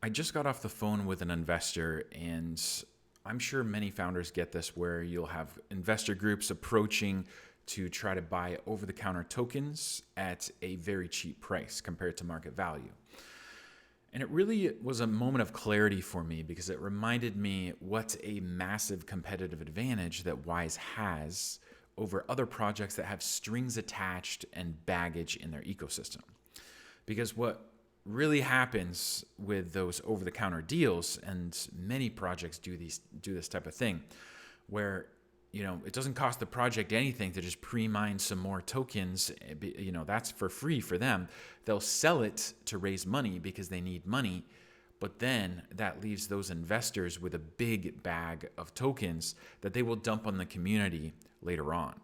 I just got off the phone with an investor, and I'm sure many founders get this, where you'll have investor groups approaching to try to buy over-the-counter tokens at a very cheap price compared to market value. And it really was a moment of clarity for me, because it reminded me what a massive competitive advantage that Wise has over other projects that have strings attached and baggage in their ecosystem. Because what really happens with those over-the-counter deals, and many projects do this type of thing, where it doesn't cost the project anything to just pre-mine some more tokens. That's for free for them. They'll sell it to raise money because they need money, but then that leaves those investors with a big bag of tokens that they will dump on the community later on.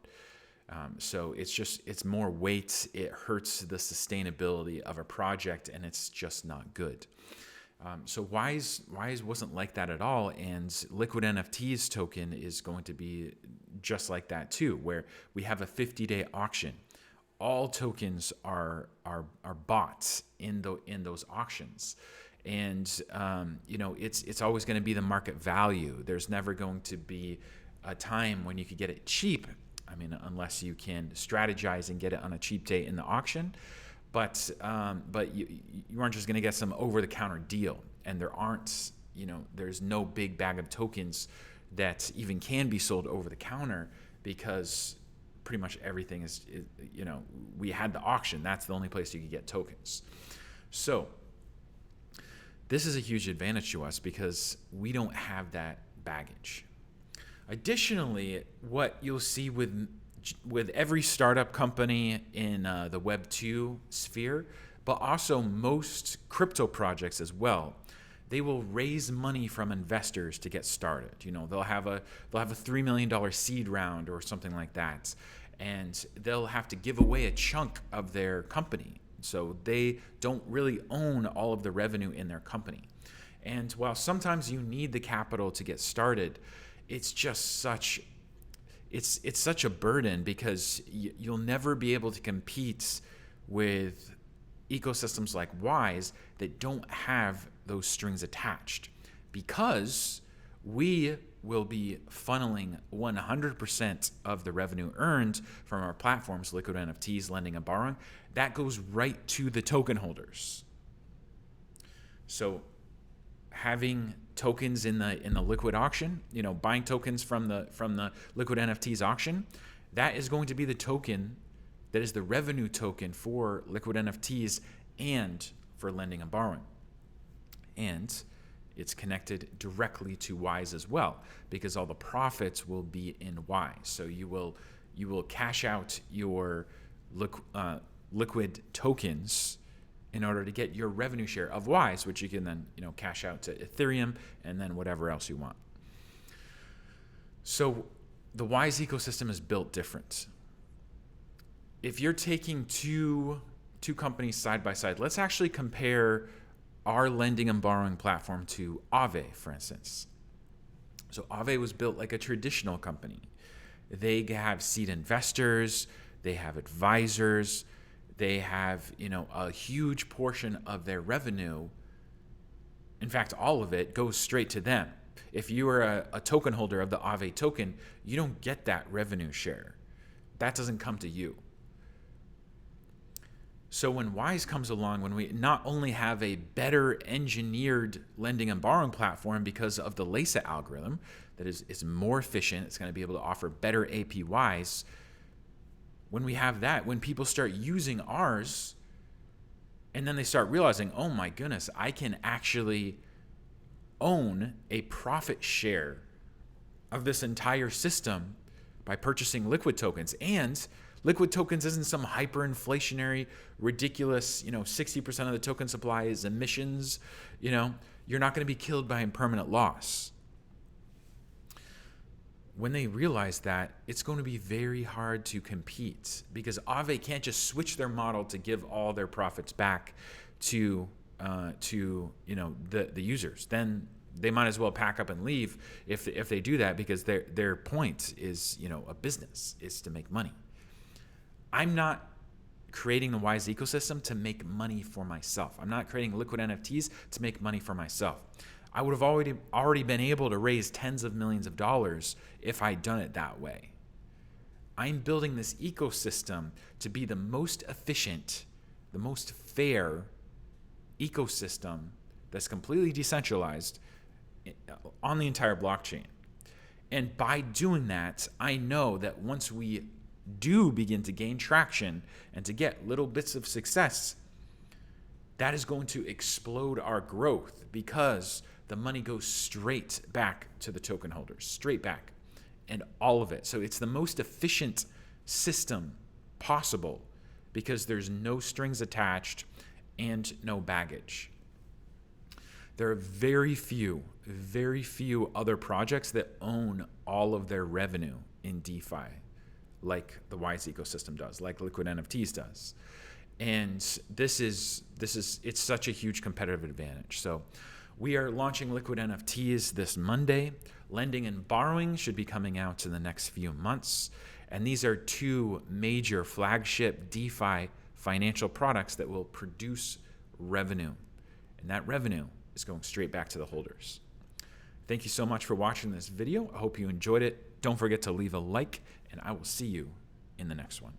So it's more weight. It hurts the sustainability of a project, and it's just not good. So Wise wasn't like that at all, and Liquid NFT's token is going to be just like that too, where we have a 50-day auction. All tokens are bought in those auctions, and it's always going to be the market value. There's never going to be a time when you could get it cheap. I mean, unless you can strategize and get it on a cheap date in the auction. But you aren't just going to get some over-the-counter deal, and there's no big bag of tokens that even can be sold over the counter, because pretty much everything is we had the auction. That's the only place you could get tokens. So this is a huge advantage to us because we don't have that baggage. Additionally, what you'll see with every startup company in the Web 2 sphere, but also most crypto projects as well, they will raise money from investors to get started. They'll have a $3 million seed round or something like that, and they'll have to give away a chunk of their company. So they don't really own all of the revenue in their company. And while sometimes you need the capital to get started, it's just such a burden, because you'll never be able to compete with ecosystems like Wise that don't have those strings attached, because we will be funneling 100% of the revenue earned from our platforms, Liquid NFTs, lending and borrowing. That goes right to the token holders. So having tokens in the liquid auction, buying tokens from the Liquid NFTs auction, that is going to be the token that is the revenue token for Liquid NFTs and for lending and borrowing. And it's connected directly to Wise as well, because all the profits will be in Wise. So you will cash out your liquid tokens in order to get your revenue share of Wise, which you can then cash out to Ethereum and then whatever else you want. So the Wise ecosystem is built different. If you're taking two companies side by side, let's actually compare our lending and borrowing platform to Aave, for instance. So Aave was built like a traditional company. They have seed investors, they have advisors, they have a huge portion of their revenue. In fact, all of it goes straight to them. If you are a token holder of the Aave token, you don't get that revenue share. That doesn't come to you. So when Wise comes along, when we not only have a better engineered lending and borrowing platform because of the LASA algorithm that is more efficient, it's going to be able to offer better APYs. When we have that, when people start using ours, and then they start realizing, oh my goodness, I can actually own a profit share of this entire system by purchasing liquid tokens. And liquid tokens isn't some hyperinflationary, ridiculous, 60% of the token supply is emissions. You're not going to be killed by impermanent loss. When they realize that, it's going to be very hard to compete, because Aave can't just switch their model to give all their profits back to the users. Then they might as well pack up and leave if they do that, because their point is a business is to make money. I'm not creating the Wise ecosystem to make money for myself. I'm not creating liquid NFTs to make money for myself. I would have already been able to raise tens of millions of dollars if I'd done it that way. I'm building this ecosystem to be the most efficient, the most fair ecosystem that's completely decentralized on the entire blockchain. And by doing that, I know that once we do begin to gain traction and to get little bits of success, that is going to explode our growth because the money goes straight back to the token holders, straight back, and all of it. So it's the most efficient system possible because there's no strings attached and no baggage. There are very few other projects that own all of their revenue in DeFi, like the Wise ecosystem does, like Liquid NFTs does. And it's such a huge competitive advantage. So we are launching Liquid NFTs this Monday. Lending and borrowing should be coming out in the next few months. And these are two major flagship DeFi financial products that will produce revenue. And that revenue is going straight back to the holders. Thank you so much for watching this video. I hope you enjoyed it. Don't forget to leave a like, and I will see you in the next one.